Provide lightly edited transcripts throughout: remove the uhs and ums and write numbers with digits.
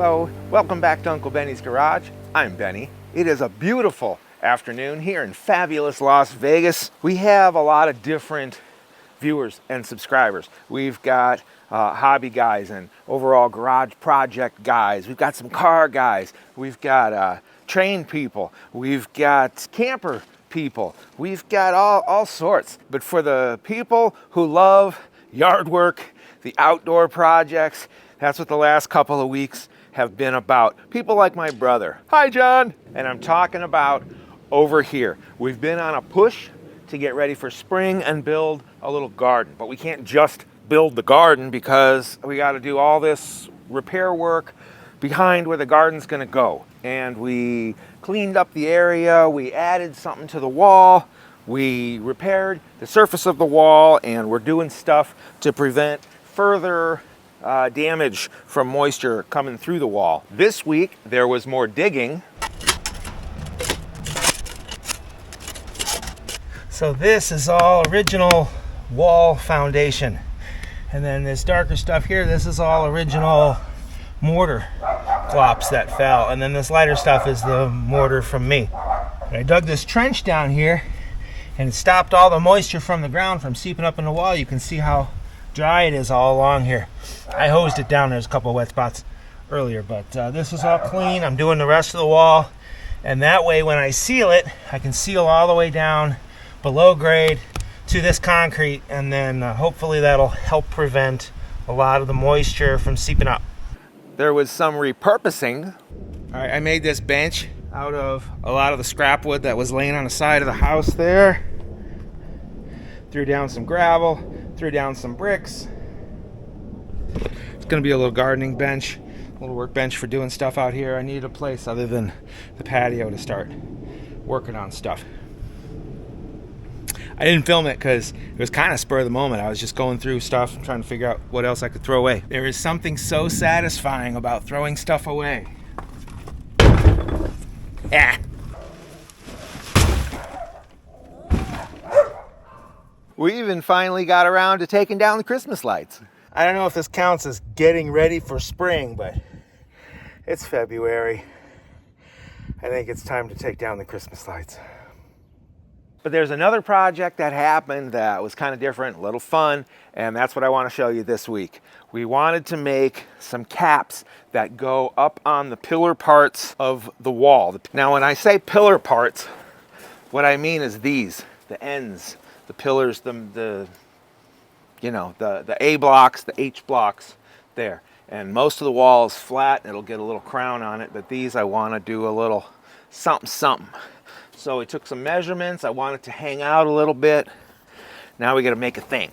Hello, welcome back to Uncle Benny's Garage. I'm Benny. It is a beautiful afternoon here in fabulous Las Vegas. We have a lot of different viewers and subscribers. We've got hobby guys and overall garage project guys. We've got some car guys. We've got train people. We've got camper people. We've got all sorts. But for the people who love yard work, the outdoor projects, that's what the last couple of weeks have been about. People like my brother. Hi, John. And I'm talking about over here. We've been on a push to get ready for spring and build a little garden. But we can't just build the garden because we got to do all this repair work behind where the garden's going to go. And we cleaned up the area. We added something to the wall. We repaired the surface of the wall, and we're doing stuff to prevent further damage from moisture coming through the wall. This week, there was more digging. So this is all original wall foundation. And then this darker stuff here, this is all original mortar clops that fell. And then this lighter stuff is the mortar from me. And I dug this trench down here, and it stopped all the moisture from the ground from seeping up in the wall. You can see how dry it is all along here. I hosed it down. There's a couple of wet spots earlier, but this is all clean. I'm doing the rest of the wall, and that way when I seal it, I can seal all the way down below grade to this concrete, and then hopefully that'll help prevent a lot of the moisture from seeping up. There was some repurposing. All right, I made this bench out of a lot of the scrap wood that was laying on the side of the house there. Threw down some gravel, threw down some bricks. It's gonna be a little gardening bench, a little workbench for doing stuff out here. I needed a place other than the patio to start working on stuff. I didn't film it because it was kind of spur of the moment. I was just going through stuff, trying to figure out what else I could throw away. There is something so satisfying about throwing stuff away. Yeah. We even finally got around to taking down the Christmas lights. I don't know if this counts as getting ready for spring, but it's February. I think it's time to take down the Christmas lights. But there's another project that happened that was kind of different, a little fun, and that's what I want to show you this week. We wanted to make some caps that go up on the pillar parts of the wall. Now, when I say pillar parts, what I mean is these, the ends, the pillars, the A blocks, the H blocks there. And most of the wall is flat, and it'll get a little crown on it, but these I want to do a little something. So we took some measurements. I want it to hang out a little bit. Now we got to make a thing.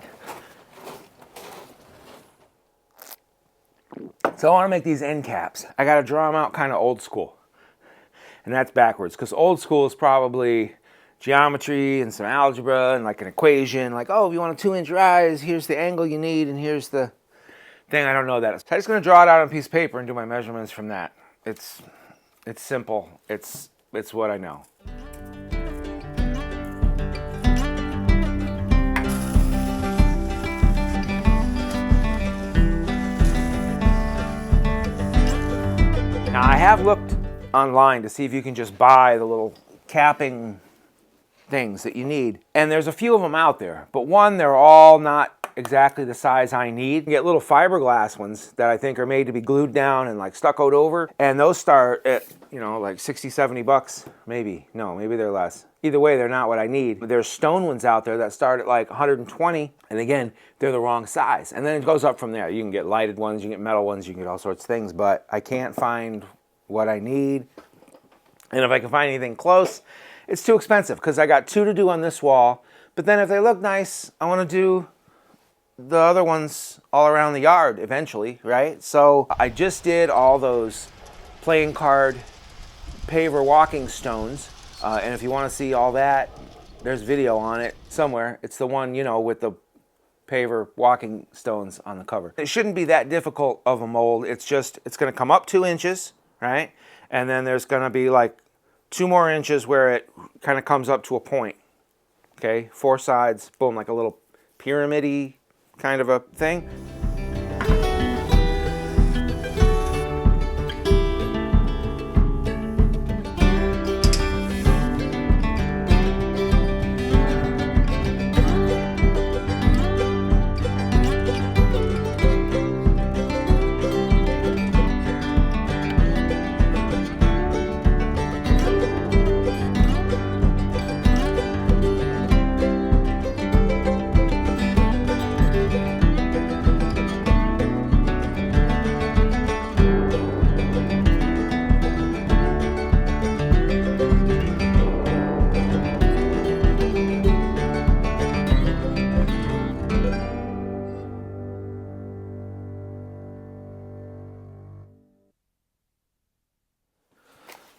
So I want to make these end caps. I got to draw them out kind of old school. And that's backwards, because old school is probably geometry and some algebra and like an equation. Like, oh, if you want a 2-inch rise, here's the angle you need, and here's the thing. I don't know that. So I'm just going to draw it out on a piece of paper and do my measurements from that. It's simple. It's what I know. Now, I have looked online to see if you can just buy the little capping things that you need. And there's a few of them out there. But one, they're all not exactly the size I need. You get little fiberglass ones that I think are made to be glued down and like stuccoed over. And those start at, like 60, 70 bucks, maybe. No, maybe they're less. Either way, they're not what I need. But there's stone ones out there that start at like 120. And again, they're the wrong size. And then it goes up from there. You can get lighted ones, you can get metal ones, you can get all sorts of things. But I can't find what I need. And if I can find anything close, it's too expensive because I got 2 to do on this wall. But then if they look nice, I want to do the other ones all around the yard eventually, right? So I just did all those playing card paver walking stones. And if you want to see all that, there's video on it somewhere. It's the one, with the paver walking stones on the cover. It shouldn't be that difficult of a mold. It's going to come up 2 inches, right? And then there's going to be like 2 more inches where it kind of comes up to a point. Okay, 4 sides, boom, like a little pyramid-y kind of a thing.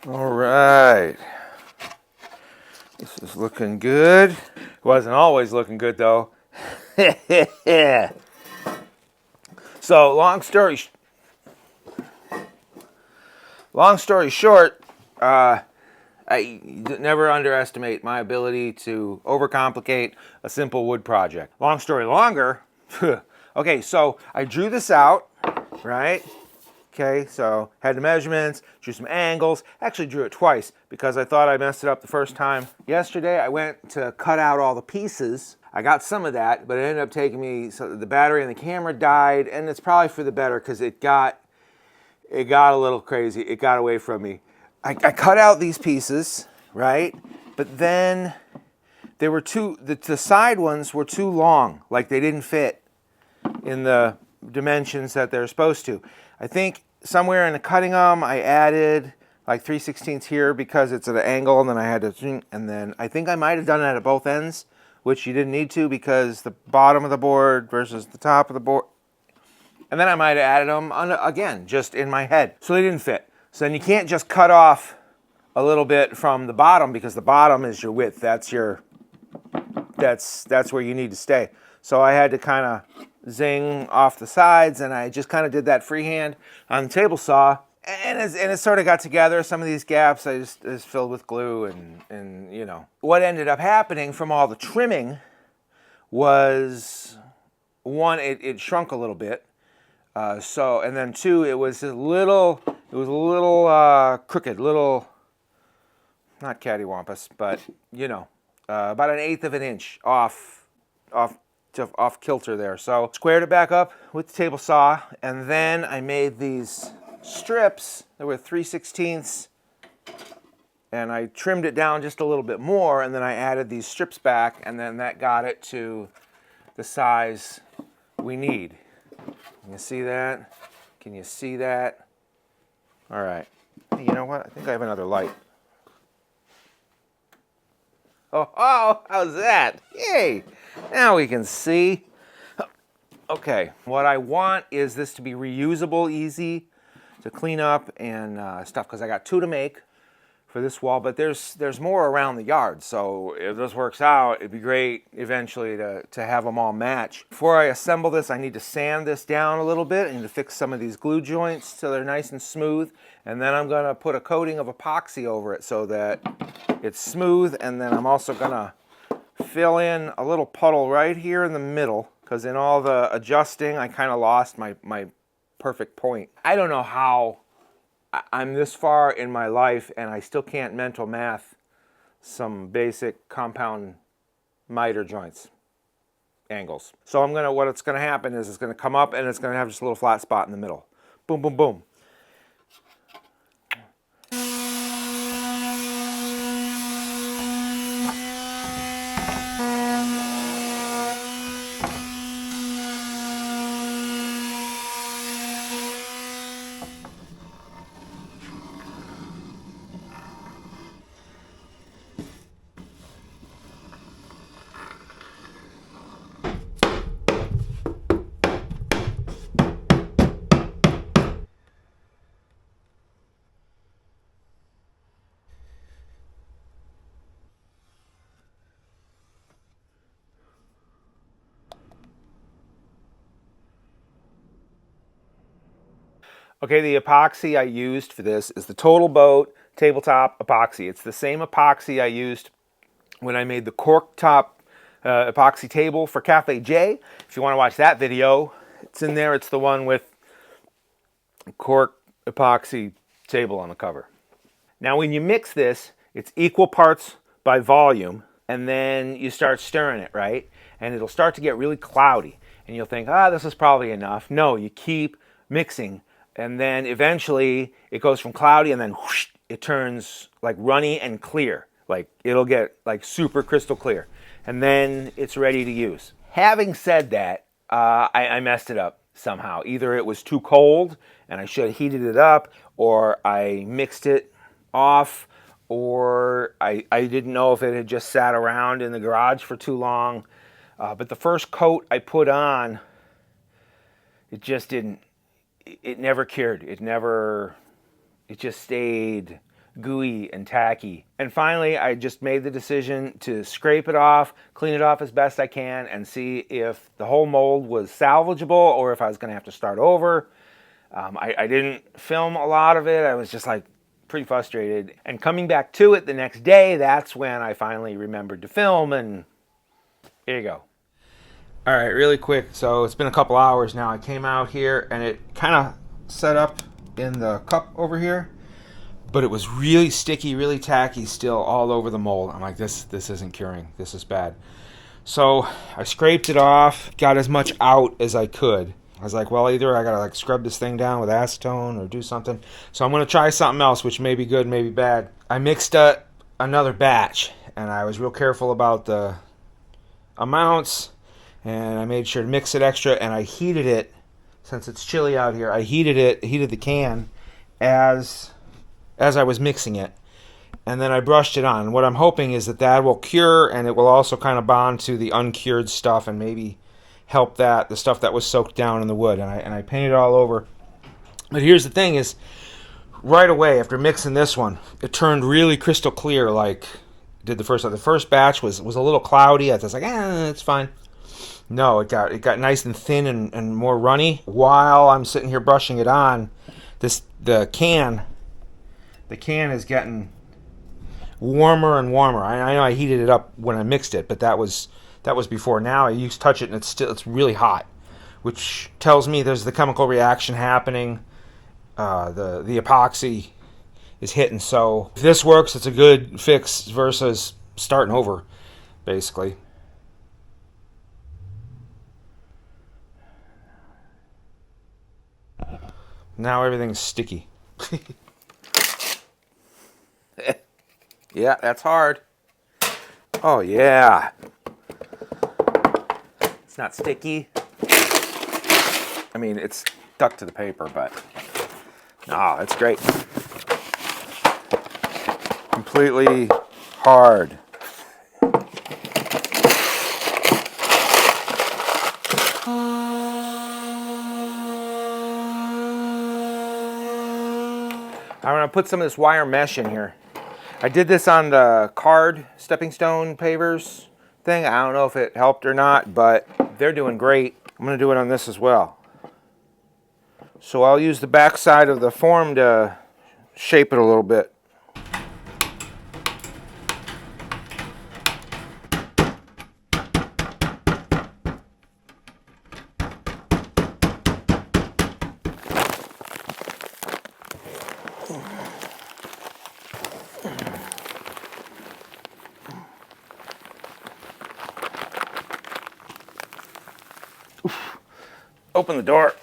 All right. This is looking good. It wasn't always looking good though. So long story short, I never underestimate my ability to overcomplicate a simple wood project. Long story longer. Okay, so I drew this out, right? Okay, so had the measurements, drew some angles. Actually drew it twice because I thought I messed it up the first time. Yesterday I went to cut out all the pieces. I got some of that, but it ended up taking me, so the battery in the camera died, and it's probably for the better because it got a little crazy. It got away from me. I cut out these pieces, right? But then they were the side ones were too long. Like they didn't fit in the dimensions that they're supposed to. I think somewhere in the cutting them, I added like 3/16 here because it's at an angle, and then I had to, and then I think I might have done that at both ends, which you didn't need to because the bottom of the board versus the top of the board. And then I might have added them on, again, just in my head. So they didn't fit. So then you can't just cut off a little bit from the bottom because the bottom is your width. That's where you need to stay. So I had to kind of zing off the sides, and I just kind of did that freehand on the table saw. And it sort of got together. Some of these gaps I just filled with glue, and you know. What ended up happening from all the trimming was, one, it shrunk a little bit. And then two, it was a little crooked, not cattywampus, but you know, about 1/8 of an inch off kilter there. So squared it back up with the table saw, and then I made these strips that were 3/16, and I trimmed it down just a little bit more, and then I added these strips back, and then that got it to the size we need. Can you see that? Can you see that? All right. Hey, you know what? I think I have another light. Oh, how's that? Yay! Now we can see. Okay, what I want is this to be reusable, easy to clean up and stuff, because I got 2 to make for this wall, but there's more around the yard, so if this works out, it'd be great eventually to have them all match. Before I assemble this, I need to sand this down a little bit. I need to fix some of these glue joints so they're nice and smooth, and then I'm going to put a coating of epoxy over it so that it's smooth, and then I'm also going to fill in a little puddle right here in the middle, because in all the adjusting, I kind of lost my perfect point. I don't know how I'm this far in my life and I still can't mental math some basic compound miter joints, angles. So what's gonna happen is it's gonna come up and it's gonna have just a little flat spot in the middle. Boom, boom, boom. Okay, the epoxy I used for this is the Totalboat tabletop epoxy. It's the same epoxy I used when I made the Cork top epoxy table for Cafe J. If you want to watch that video, it's in there. It's the one with Cork epoxy table on the cover. Now when you mix this, it's equal parts by volume, and then you start stirring it, right? And it'll start to get really cloudy, and you'll think, this is probably enough. No, you keep mixing, and then eventually it goes from cloudy, and then whoosh, it turns like runny and clear. Like it'll get like super crystal clear, and then it's ready to use. Having said that, I messed it up somehow. Either it was too cold and I should have heated it up, or I mixed it off, or I didn't know if it had just sat around in the garage for too long. But the first coat I put on, it just didn't, it never cured. It just stayed gooey and tacky. And finally, I just made the decision to scrape it off, clean it off as best I can, and see if the whole mold was salvageable or if I was going to have to start over. I didn't film a lot of it. I was just like pretty frustrated. And coming back to it the next day, that's when I finally remembered to film, and here you go. All right, really quick. So it's been a couple hours now. I came out here and it kind of set up in the cup over here, but it was really sticky, really tacky still all over the mold. I'm like, this isn't curing. This is bad. So I scraped it off, got as much out as I could. I was like, well, either I gotta like scrub this thing down with acetone or do something. So I'm gonna try something else, which may be good, maybe bad. I mixed up another batch, and I was real careful about the amounts, and I made sure to mix it extra, and I heated it. Since it's chilly out here, I heated the can as I was mixing it, and then I brushed it on. What I'm hoping is that will cure, and it will also kind of bond to the uncured stuff and maybe help the stuff that was soaked down in the wood. And I painted it all over. But here's the thing is, right away after mixing this one, it turned really crystal clear like did the first one. The first batch was a little cloudy. I was like, it's fine. No, it got nice and thin and more runny. While I'm sitting here brushing it on, the can is getting warmer and warmer. I know I heated it up when I mixed it, but that was before. Now I touch it and it's really hot, which tells me there's the chemical reaction happening. The epoxy is hitting. So if this works, it's a good fix versus starting over, basically. Now everything's sticky. Yeah, that's hard. Oh, yeah. It's not sticky. I mean, it's stuck to the paper, but no, it's great. Completely hard. I'm going to put some of this wire mesh in here. I did this on the card stepping stone pavers thing. I don't know if it helped or not, but they're doing great. I'm going to do it on this as well. So I'll use the back side of the form to shape it a little bit. Open the door.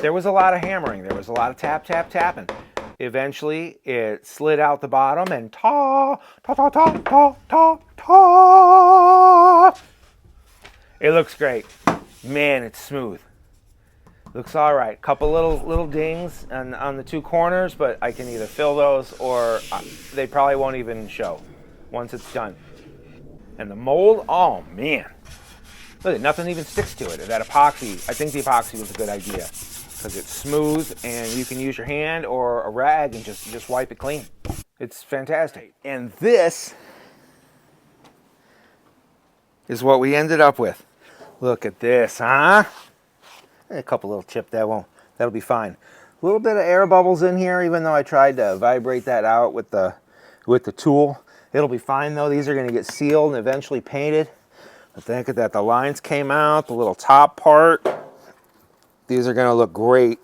there was a lot of hammering. There was a lot of tap, tap, tapping. Eventually, it slid out the bottom and ta, ta, ta, ta, ta, ta, ta. It looks great. Man, it's smooth. Looks all right. Couple little dings on the two corners, but I can either fill those or they probably won't even show once it's done. And the mold, oh man. Look, nothing even sticks to it. That epoxy, I think the epoxy was a good idea because it's smooth and you can use your hand or a rag and just wipe it clean. It's fantastic. And this is what we ended up with. Look at this, huh? A couple little chip, that'll be fine. A little bit of air bubbles in here, even though I tried to vibrate that out with the tool. It'll be fine though. These are gonna get sealed and eventually painted. But think of that, the lines came out, the little top part. These are gonna look great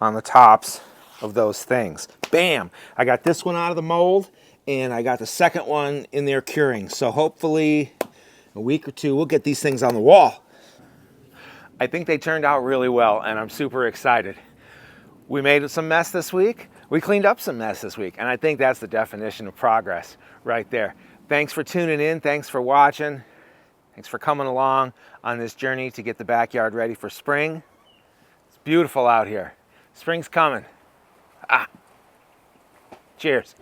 on the tops of those things. Bam! I got this one out of the mold and I got the second one in there curing. So hopefully a week or two, we'll get these things on the wall. I think they turned out really well and I'm super excited. We made some mess this week. We cleaned up some mess this week. And I think that's the definition of progress right there. Thanks for tuning in. Thanks for watching. Thanks for coming along on this journey to get the backyard ready for spring. It's beautiful out here. Spring's coming. Cheers.